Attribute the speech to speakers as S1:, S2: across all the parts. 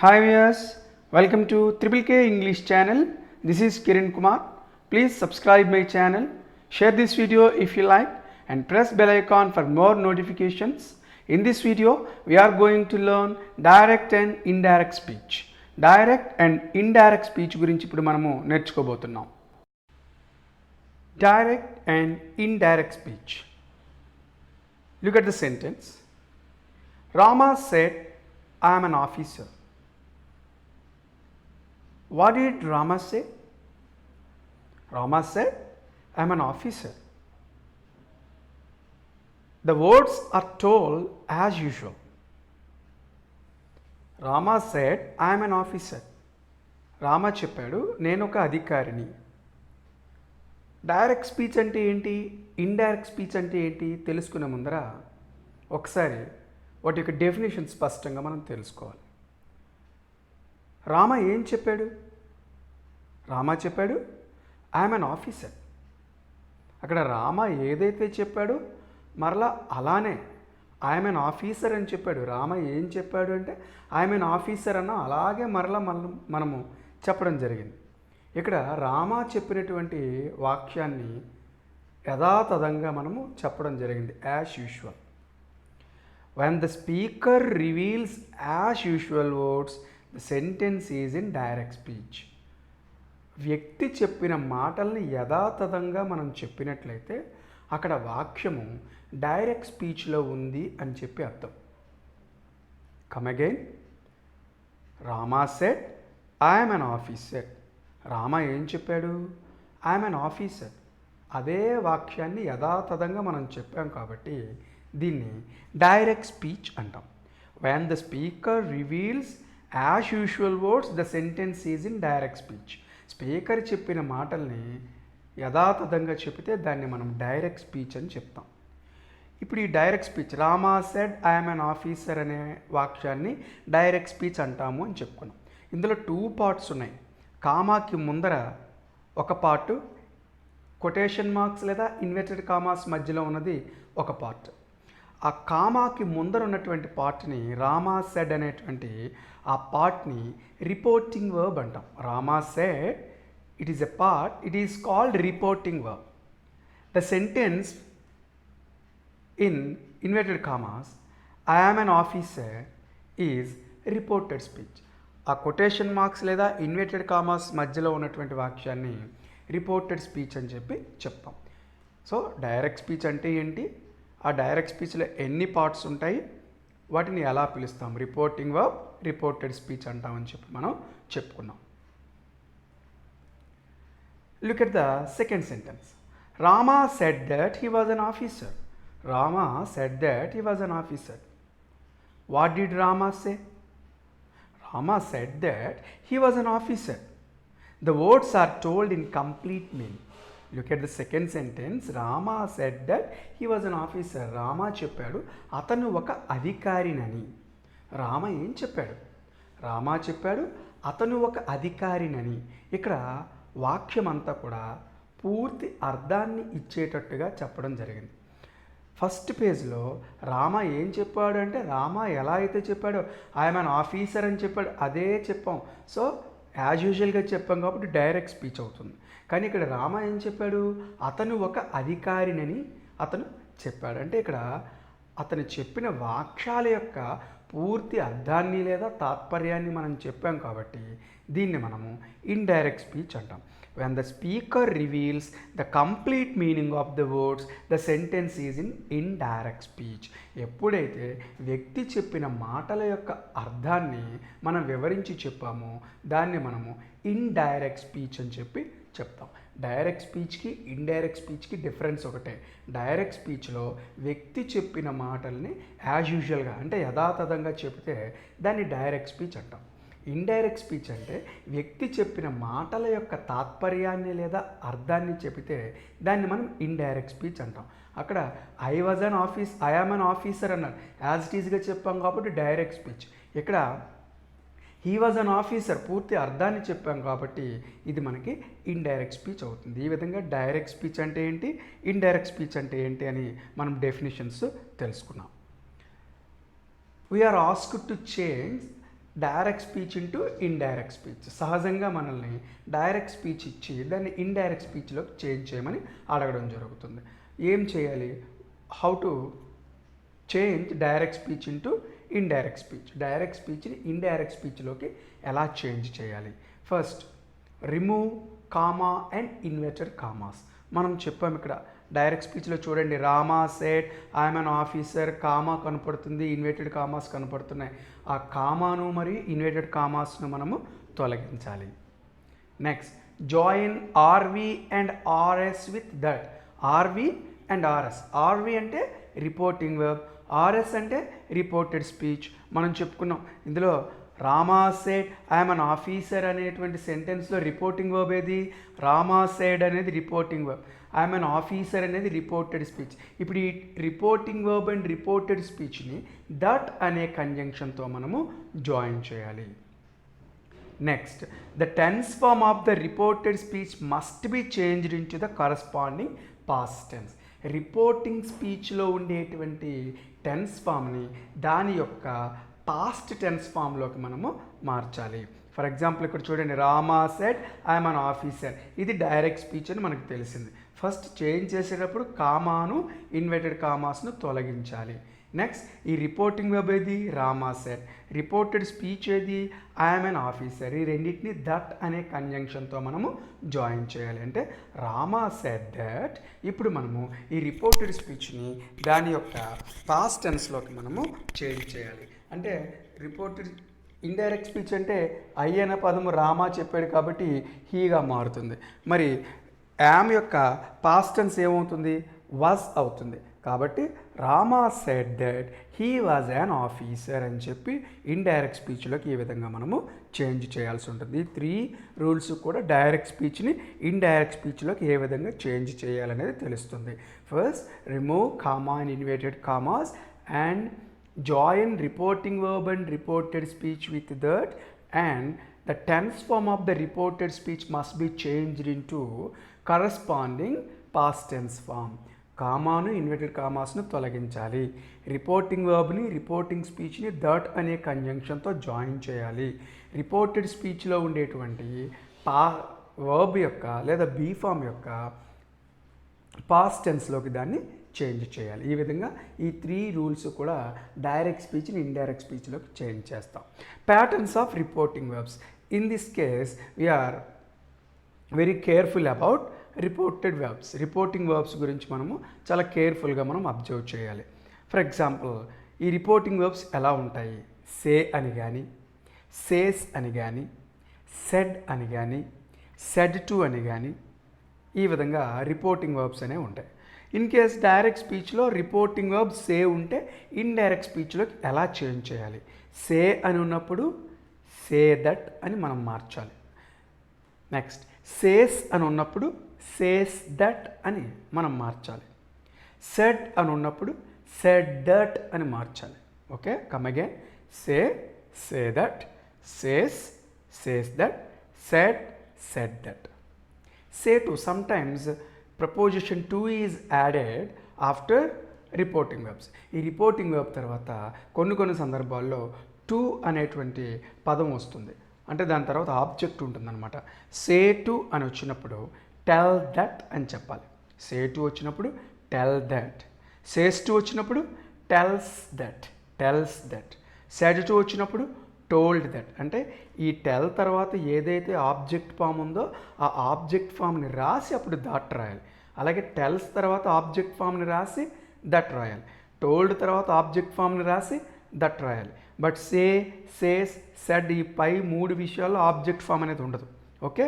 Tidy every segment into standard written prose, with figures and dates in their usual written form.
S1: Hi viewers, welcome to Triple K English channel. This is Kiran Kumar. Please subscribe my channel, share this video if you like and press bell icon for more notifications. In this video, we are going to learn direct and indirect speech. Direct and indirect speech గురించి ఇప్పుడు మనము నేర్చుకోబోతున్నాం. Direct and indirect speech. Look at the sentence. Rama said, I am an officer. What did Rama say? Rama said, I am an officer. The words are told as usual. Rama said, I am an officer. Rama చెప్పాడు నేను ఒక అధికారిని. Direct speech అంటే ఏంటి, indirect speech అంటే ఏంటి తెలుసుకునే ముందర ఒకసారి వాటి యొక్క డెఫినేషన్ స్పష్టంగా మనం తెలుసుకోవాలి. రామ ఏం చెప్పాడు? రామ చెప్పాడు ఐఎమ్ అన్ ఆఫీసర్. అక్కడ రామ ఏదైతే చెప్పాడో మరలా అలానే ఐఎమ్ అన్ ఆఫీసర్ అని చెప్పాడు. రామ ఏం చెప్పాడు అంటే ఐఎమ్ అన్ ఆఫీసర్ అన్న అలాగే మరలా మనము చెప్పడం జరిగింది. ఇక్కడ రామ చెప్పినటువంటి వాక్యాన్ని యథాతథంగా మనము చెప్పడం జరిగింది as usual. When the speaker reveals as usual words, the sentence is in direct speech. వ్యక్తి చెప్పిన మాటల్ని యథాతథంగా మనం చెప్పినట్లయితే అక్కడ వాక్యము డైరెక్ట్ స్పీచ్లో ఉంది అని చెప్పి అర్థం. Come again. Rama said I'm an officer. Rama ఏం చెప్పాడు? I'm an officer. అదే వాక్యాన్ని యథాతథంగా మనం చెప్పాం కాబట్టి దీన్ని డైరెక్ట్ స్పీచ్ అంటాం. When the speaker reveals as usual words the sentence is in direct speech. Speaker చెప్పిన మాటల్ని యథాతథంగా చెప్తే దాన్ని మనం డైరెక్ట్ స్పీచ్ అని చెప్తాం. ఇప్పుడు ఈ direct speech Rama said I'm an officer అనే వాక్యాన్ని డైరెక్ట్ స్పీచ్ అంటాము అని చెప్పుకున్నాం. ఇందులో 2 పార్ట్స్ ఉన్నాయి. కామాకి ముందర ఒక పార్ట్, కొటేషన్ మార్క్స్ లేదా ఇన్వర్టెడ్ కామాస్ మధ్యలో ఉన్నది ఒక పార్ట్. ఆ కామాకి ముందర ఉన్నటువంటి పార్ట్ని రామా సెడ్ అనేటువంటి ఆ పార్ట్ని రిపోర్టింగ్ వర్బ్ అంటాం. Rama said it is a part, it is called reporting verb. The sentence in inverted commas I am an officer is reported speech. ఆ కొటేషన్ మార్క్స్ లేదా ఇన్వర్టెడ్ కామాస్ మధ్యలో ఉన్నటువంటి వాక్యాన్ని రిపోర్టెడ్ స్పీచ్ అని చెప్పి చెప్తాం. సో డైరెక్ట్ స్పీచ్ అంటే ఏంటి, ఆ డైరెక్ట్ స్పీచ్లో ఎన్ని పార్ట్స్ ఉంటాయి, వాటిని ఎలా పిలుస్తాం, రిపోర్టింగ్ వర్బ్, రిపోర్టెడ్ స్పీచ్ అంటామని చెప్పి మనం చెప్పుకున్నాం. Look at the second sentence. Rama said that he was an officer. Rama said that he was an officer. What did Rama say? Rama said that he was an officer. The words are told in complete meaning. Look at the second sentence. Rama said that he was an officer. Rama చెప్పాడు అతను ఒక అధికారినని. రామ ఏం చెప్పాడు? రామ చెప్పాడు అతను ఒక అధికారినని. ఇక్కడ వాక్యం అంతా కూడా పూర్తి అర్థాన్ని ఇచ్చేటట్టుగా చెప్పడం జరిగింది. ఫస్ట్ పేజ్లో రామ ఏం చెప్పాడు అంటే రామ ఎలా అయితే చెప్పాడో ఐఎమ్ అన్ ఆఫీసర్ అని చెప్పాడు, అదే చెప్పాం. సో యాజ్ యూజువల్గా చెప్పాం కాబట్టి డైరెక్ట్ స్పీచ్ అవుతుంది. కానీ ఇక్కడ రామ ఏం చెప్పాడు? అతను ఒక అధికారినని అతను చెప్పాడు. అంటే ఇక్కడ అతను చెప్పిన వాక్యాల యొక్క పూర్తి అర్థాన్ని లేదా తాత్పర్యాన్ని మనం చెప్పాం కాబట్టి దీన్ని మనము ఇండైరెక్ట్ స్పీచ్ అంటాం. When the speaker reveals the complete meaning of the words the sentence is in indirect speech. ఎప్పుడైతే వ్యక్తి చెప్పిన మాటల యొక్క అర్థాన్ని మనం వివరించి చెప్పామో దాన్ని మనము ఇండైరెక్ట్ స్పీచ్ అని చెప్పి చెప్తాం. డైరెక్ట్ స్పీచ్కి ఇండైరెక్ట్ స్పీచ్కి డిఫరెన్స్ ఒకటే. డైరెక్ట్ స్పీచ్లో వ్యక్తి చెప్పిన మాటల్ని యాజ్ యూజువల్గా అంటే యథాతథంగా చెప్తే దాన్ని డైరెక్ట్ స్పీచ్ అంటాం. ఇండైరెక్ట్ స్పీచ్ అంటే వ్యక్తి చెప్పిన మాటల యొక్క తాత్పర్యాన్ని లేదా అర్థాన్ని చెబితే దాన్ని మనం ఇండైరెక్ట్ స్పీచ్ అంటాం. అక్కడ ఐ యామ్ అన్ ఆఫీసర్ అన్నారు, యాజ్ ఇట్ ఈజ్గా చెప్పాం కాబట్టి డైరెక్ట్ స్పీచ్. ఇక్కడ హీ వాజ్ అన్ ఆఫీసర్ పూర్తి అర్థాన్ని చెప్పాం కాబట్టి ఇది మనకి ఇండైరెక్ట్ స్పీచ్ అవుతుంది. ఈ విధంగా డైరెక్ట్ స్పీచ్ అంటే ఏంటి, ఇండైరెక్ట్ స్పీచ్ అంటే ఏంటి అని మనం డెఫినేషన్స్ తెలుసుకున్నాం. We are asked to change direct speech into indirect speech. సహజంగా మనల్ని డైరెక్ట్ స్పీచ్ ఇచ్చి దాన్ని ఇండైరెక్ట్ స్పీచ్లోకి చేంజ్ చేయమని అడగడం జరుగుతుంది. ఏం చేయాలి? How to change direct speech into indirect speech. Direct స్పీచ్ని ఇండైరెక్ట్ స్పీచ్లోకి ఎలా చేంజ్ చేయాలి? First remove comma and inverted commas. మనం చెప్పాం ఇక్కడ డైరెక్ట్ స్పీచ్లో చూడండి, Rama said I'm an officer, comma కనపడుతుంది, ఇన్వర్టెడ్ కామాస్ కనపడుతున్నాయి. ఆ కామాను మరియు ఇన్వర్టెడ్ కామాస్ను మనము తొలగించాలి. Next join RV and RS with that. RV and RS. RV అంటే రిపోర్టింగ్ వర్బ్, ఆర్ఎస్ అంటే రిపోర్టెడ్ స్పీచ్. మనం చెప్పుకున్నాం ఇందులో Rama said I'm an officer అనేటువంటి సెంటెన్స్లో రిపోర్టింగ్ వర్బ్ ఏది? రామా సెడ్ అనేది reporting verb, I'm an officer అనేది రిపోర్టెడ్ స్పీచ్. ఇప్పుడు ఈ రిపోర్టింగ్ వర్బ్ అండ్ రిపోర్టెడ్ స్పీచ్ని దట్ అనే కంజంక్షన్తో మనము జాయిన్ చేయాలి. Next the tense form of the reported speech must be changed into the corresponding past tense. Reporting స్పీచ్లో ఉండేటువంటి టెన్స్ ఫామ్ని దాని యొక్క పాస్ట్ టెన్స్ ఫామ్లోకి మనము మార్చాలి. ఫర్ ఎగ్జాంపుల్ ఇక్కడ చూడండి, Rama said I'm an officer. ఇది డైరెక్ట్ స్పీచ్ అని మనకు తెలిసింది. ఫస్ట్ చేంజ్ చేసేటప్పుడు కామాను ఇన్వర్టెడ్ కామాస్ను తొలగించాలి. నెక్స్ట్ ఈ రిపోర్టింగ్ వెబ్ ఏది? రామా సెడ్. రిపోర్టెడ్ స్పీచ్ ఏది? I'm an officer. ఈ రెండింటిని దట్ అనే కంజంక్షన్తో మనము జాయిన్ చేయాలి. అంటే రామా సెడ్ దట్. ఇప్పుడు మనము ఈ రిపోర్టెడ్ స్పీచ్ని దాని యొక్క పాస్ట్ టెన్స్లోకి మనము చేంజ్ చేయాలి. అంటే రిపోర్టెడ్ ఇండైరెక్ట్ స్పీచ్ అంటే ఐ అనే పదము రామా చెప్పాడు కాబట్టి హీగా మారుతుంది. మరి యామ్ యొక్క పాస్ట్ టెన్స్ ఏమవుతుంది? వాజ్ అవుతుంది. కాబట్టి Rama said that he was an officer అని చెప్పి ఇండైరెక్ట్ స్పీచ్లోకి ఈ విధంగా మనము చేంజ్ చేయాల్సి ఉంటుంది. ఈ 3 రూల్స్ కూడా డైరెక్ట్ స్పీచ్ని ఇండైరెక్ట్ స్పీచ్లోకి ఏ విధంగా చేంజ్ చేయాలనేది తెలుస్తుంది. First remove comma and inverted commas and join reporting verb and reported speech with that, and the tense form of the reported speech must be changed into corresponding past tense form. కామాను inverted కామాస్ను తొలగించాలి. Reporting వర్బ్ని reporting స్పీచ్ని that అనే కంజంక్షన్తో join చేయాలి. Reported స్పీచ్లో ఉండేటువంటి వర్బ్ యొక్క లేదా బీ ఫామ్ యొక్క పాస్ట్ టెన్స్లోకి దాన్ని చేంజ్ చేయాలి. ఈ విధంగా ఈ 3 రూల్స్ కూడా డైరెక్ట్ స్పీచ్ని ఇండైరెక్ట్ స్పీచ్లోకి చేంజ్ చేస్తాం. Patterns of reporting verbs. In this case we are very careful about reported verbs. Reporting verbs గురించి మనము చాలా కేర్ఫుల్గా మనం అబ్జర్వ్ చేయాలి. ఫర్ ఎగ్జాంపుల్ ఈ రిపోర్టింగ్ వర్బ్స్ ఎలా ఉంటాయి? సే అని కానీ, సేస్ అని కానీ, సెడ్ అని కానీ, సెడ్ టు అని కానీ, ఈ విధంగా రిపోర్టింగ్ వర్బ్స్ అనేవి ఉంటాయి. ఇన్ కేస్ డైరెక్ట్ స్పీచ్లో రిపోర్టింగ్ వర్బ్ సే ఉంటే ఇండైరెక్ట్ స్పీచ్లోకి ఎలా చేంజ్ చేయాలి? సే అని ఉన్నప్పుడు సే దట్ అని మనం మార్చాలి. నెక్స్ట్ సేస్ అని ఉన్నప్పుడు సేస్ దట్ అని మనం మార్చాలి. సెడ్ అని ఉన్నప్పుడు సెడ్ దట్ అని మార్చాలి. Okay, come again. Say, say that, says, says that, said, said that. Say to, sometimes preposition to is added after reporting verbs. ఈ రిపోర్టింగ్ వెబ్ తర్వాత కొన్ని సందర్భాల్లో టు అనేటువంటి పదం వస్తుంది. అంటే దాని తర్వాత ఆబ్జెక్ట్ ఉంటుందన్నమాట. సే టు అని వచ్చినప్పుడు టెల్ దట్ అని చెప్పాలి. సే టు వచ్చినప్పుడు టెల్ దట్. సేస్ టు వచ్చినప్పుడు tells that, tells that. Said to వచ్చినప్పుడు టోల్డ్ దట్. అంటే ఈ టెల్ తర్వాత ఏదైతే ఆబ్జెక్ట్ ఫామ్ ఉందో ఆ ఆబ్జెక్ట్ ఫామ్ని రాసి అప్పుడు దట్ రాయాలి. అలాగే టెల్స్ తర్వాత ఆబ్జెక్ట్ ఫామ్ని రాసి దట్ రాయాలి. టోల్డ్ తర్వాత ఆబ్జెక్ట్ ఫామ్ని రాసి దట్ రాయాలి. బట్ సే, సేస్, సెడ్ ఈ పై 3 విషయాల్లో ఆబ్జెక్ట్ ఫామ్ అనేది ఉండదు. Okay,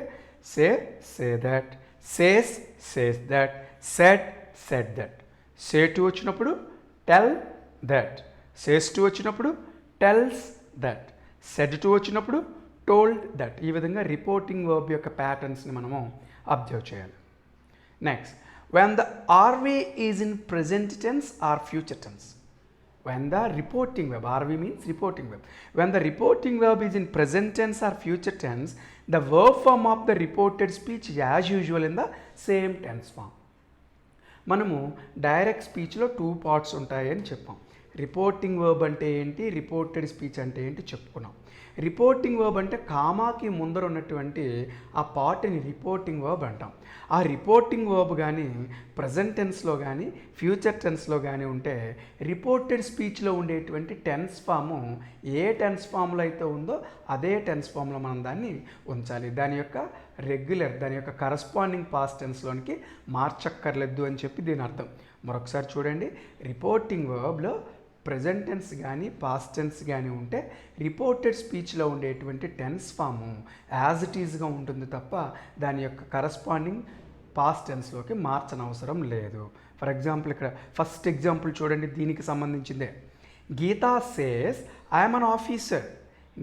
S1: say, say that, says, says that, said, said that. Say to వచ్చినప్పుడు టెల్ దట్, సేస్ టు వచ్చినప్పుడు టెల్స్ దట్, సెడ్ టు వచ్చినప్పుడు టోల్డ్ దట్. ఈ విధంగా రిపోర్టింగ్ వర్బ్ యొక్క ప్యాటర్న్స్ని మనము అబ్జర్వ్ చేయాలి. Next, when the RV is in present tense or future tense. When the reporting verb, RV means reporting verb. When the reporting verb is in present tense or future tense, the verb form of the reported speech is as usual in the same tense form. మనము direct స్పీచ్లో 2 parts ఉంటాయని చెప్పాం. Reporting verb అంటే ఏంటి, reported speech అంటే ఏంటి చెప్పుకున్నాం. Reporting verb అంటే కామాకి ముందర ఉన్నటువంటి ఆ పార్ట్ని రిపోర్టింగ్ వర్బ్ అంటాం. ఆ రిపోర్టింగ్ వర్బ్ కానీ ప్రజెంట్ టెన్స్లో కానీ ఫ్యూచర్ టెన్స్లో కానీ ఉంటే రిపోర్టెడ్ స్పీచ్లో ఉండేటువంటి టెన్స్ ఫాము ఏ టెన్స్ ఫామ్లో అయితే ఉందో అదే టెన్స్ ఫామ్లో మనం దాన్ని ఉంచాలి. దాని యొక్క రెగ్యులర్, దాని యొక్క కరస్పాండింగ్ పాస్ట్ టెన్స్లోనికి మార్చక్కర్లేదు అని చెప్పి దీని అర్థం. మరొకసారి చూడండి, రిపోర్టింగ్ వర్బ్లో ప్రజెంట్ టెన్స్ కానీ పాస్ట్ టెన్స్ కానీ ఉంటే రిపోర్టెడ్ స్పీచ్లో ఉండేటువంటి టెన్స్ ఫాము యాజ్ ఇట్ ఈజ్గా ఉంటుంది తప్ప దాని యొక్క కరస్పాండింగ్ పాస్ట్ టెన్స్లోకి మార్చనవసరం లేదు. ఫర్ ఎగ్జాంపుల్ ఇక్కడ ఫస్ట్ ఎగ్జాంపుల్ చూడండి, దీనికి సంబంధించిందే. Geeta says I'm an officer.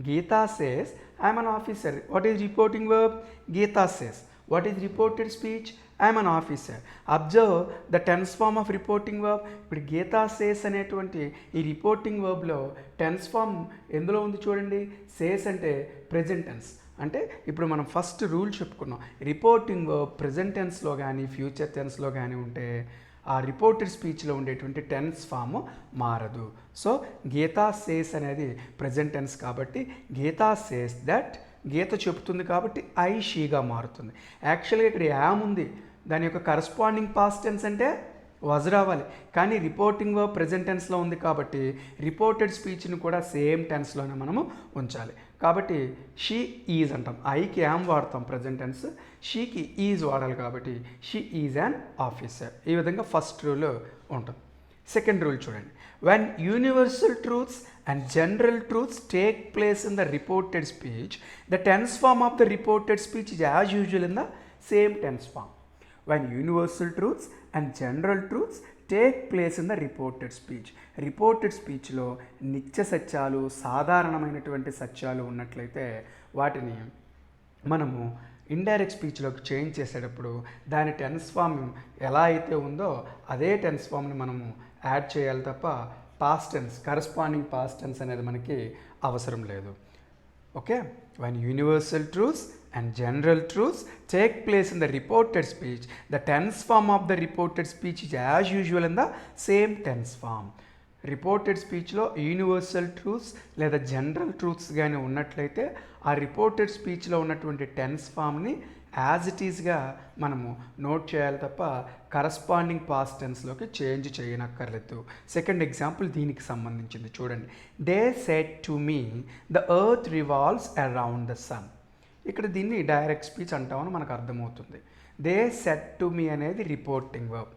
S1: Geeta says I'm an officer. What is reporting verb? Geeta says. What is reported speech? I'm an officer. Observe the tense form of reporting verb. ఇప్పుడు Gita says అనేటువంటి ఈ reporting వర్బ్లో tense form ఎందులో ఉంది చూడండి. Says అంటే present tense. అంటే ఇప్పుడు మనం ఫస్ట్ రూల్ చెప్పుకున్నాం, రిపోర్టింగ్ వర్బ్ ప్రెజెంట్ టెన్స్లో కానీ ఫ్యూచర్ టెన్స్లో కానీ ఉంటే ఆ రిపోర్టెడ్ స్పీచ్లో ఉండేటువంటి టెన్స్ ఫామ్ మారదు. సో గీతా సేస్ అనేది ప్రెజెంట్ టెన్స్ కాబట్టి గీతా సేస్ దట్, గీత చెప్తుంది కాబట్టి ఐ షీగా మారుతుంది. యాక్చువల్గా ఇక్కడ యామ్ ఉంది, దాని యొక్క కరస్పాండింగ్ పాస్ట్ టెన్స్ అంటే వాజ్ రావాలి. కానీ రిపోర్టింగ్ వర్బ్ ప్రెజెంట్ టెన్స్లో ఉంది కాబట్టి రిపోర్టెడ్ స్పీచ్ని కూడా సేమ్ టెన్స్లోనే మనము ఉంచాలి. కాబట్టి షీ ఈజ్ అంటాం, ఐకి యామ్ వాడతాం ప్రెజెంట్ టెన్స్, షీకి ఈజ్ వాడాలి కాబట్టి షీ ఈజ్ యాన్ ఆఫీసర్. ఈ విధంగా ఫస్ట్ రూల్ ఉంటుంది. సెకండ్ రూల్ చూడండి, when universal truths and general truths take place in the reported speech, the tense form of the reported speech is as usual in the same tense form. When universal truths and general truths take place in the reported speech, reported speechలో నిత్య సత్యాలు, సాధారణమైనటువంటి సత్యాలు ఉన్నట్లయితే వాటిని మనము indirect స్పీచ్లోకి change చేసేటప్పుడు దాని టెన్స్ ఫామ్ ఎలా అయితే ఉందో అదే టెన్స్ ఫామ్ని మనము యాడ్ చేయాలి తప్ప past tense, corresponding past tense అనేది మనకి అవసరం లేదు. Okay, when universal truths and general truths take place in the reported speech, the tense form of the reported speech is as usual in the same tense form. Reported స్పీచ్లో universal truths లేదా general truths కానీ ఉన్నట్లయితే ఆ reported స్పీచ్లో ఉన్నటువంటి tense ఫామ్ని as it ఈజ్గా మనము note చేయాలి తప్ప కరస్పాండింగ్ పాస్ట్ టెన్స్లోకి చేంజ్ చేయనక్కర్లేదు. సెకండ్ ఎగ్జాంపుల్ దీనికి సంబంధించింది చూడండి. They said to me the earth revolves around the sun. ఇక్కడ దీన్ని డైరెక్ట్ స్పీచ్ అంటామని మనకు అర్థమవుతుంది. దే సెడ్ టు మీ అనేది reporting verb,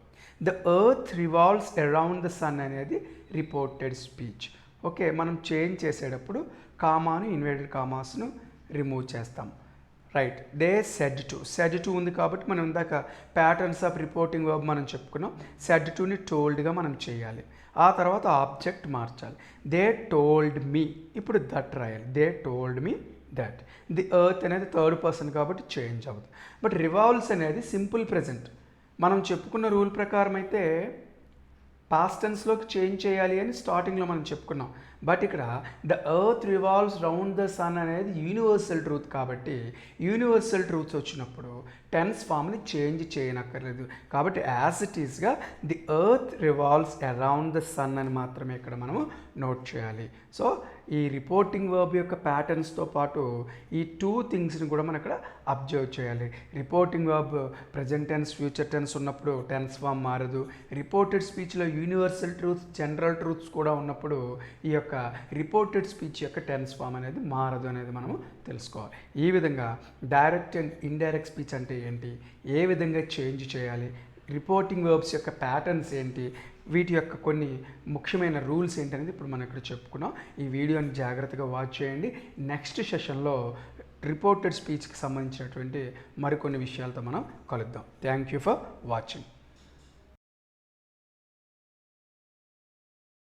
S1: the earth revolves around the sun అనేది రిపోర్టెడ్ స్పీచ్. ఓకే, మనం చేంజ్ చేసేటప్పుడు కామాను, ఇన్వర్టెడ్ కామాస్ను రిమూవ్ చేస్తాం. రైట్, దే సెడ్ టు ఉంది కాబట్టి మనం ఇందాక ప్యాటర్న్స్ ఆఫ్ రిపోర్టింగ్ వర్బ్ మనం చెప్పుకున్నాం. సెడ్ టుని టోల్డ్గా మనం చేయాలి, ఆ తర్వాత ఆబ్జెక్ట్ మార్చాలి. దే టోల్డ్ మీ, ఇప్పుడు దట్ రాయాలి. They told me that. The earth అనేది థర్డ్ పర్సన్ కాబట్టి చేంజ్ అవుతుంది. బట్ రివాల్వ్స్ అనేది సింపుల్ ప్రెజెంట్. మనం చెప్పుకున్న రూల్ ప్రకారం అయితే పాస్ట్ టెన్స్లోకి చేంజ్ చేయాలి అని స్టార్టింగ్లో మనం చెప్పుకున్నాం. బట్ ఇక్కడ the earth revolves round the sun అనేది యూనివర్సల్ ట్రూత్ కాబట్టి యూనివర్సల్ ట్రూత్స్ వచ్చినప్పుడు టెన్స్ ఫామ్ని చేంజ్ చేయనక్కర్లేదు. కాబట్టి యాజ్ ఇట్ ఈస్గా the earth revolves around the sun అని మాత్రమే ఇక్కడ మనము నోట్ చేయాలి. సో ఈ రిపోర్టింగ్ వర్బ్ యొక్క ప్యాటర్న్స్తో పాటు ఈ టూ థింగ్స్ని కూడా మనం ఇక్కడ అబ్జర్వ్ చేయాలి. Reporting verb present tense, future tense ఉన్నప్పుడు టెన్స్ ఫామ్ మారదు. రిపోర్టెడ్ స్పీచ్లో యూనివర్సల్ ట్రూత్స్, జనరల్ ట్రూత్స్ కూడా ఉన్నప్పుడు ఈ యొక్క రిపోర్టెడ్ స్పీచ్ యొక్క టెన్స్ ఫామ్ అనేది మారదు అనేది మనము తెలుసుకోవాలి. ఈ విధంగా డైరెక్ట్ అండ్ ఇండైరెక్ట్ స్పీచ్ అంటే ఏంటి, ఏ విధంగా చేంజ్ చేయాలి, రిపోర్టింగ్ వర్బ్స్ యొక్క ప్యాటర్న్స్ ఏంటి, వీటి యొక్క కొన్ని ముఖ్యమైన రూల్స్ ఏంటనేది ఇప్పుడు మనం ఇక్కడ చెప్పుకున్నాం. ఈ వీడియోని జాగ్రత్తగా వాచ్ చేయండి. నెక్స్ట్ సెషన్లో రిపోర్టెడ్ స్పీచ్కి సంబంధించినటువంటి మరికొన్ని విషయాలతో మనం కలుద్దాం. Thank you for watching.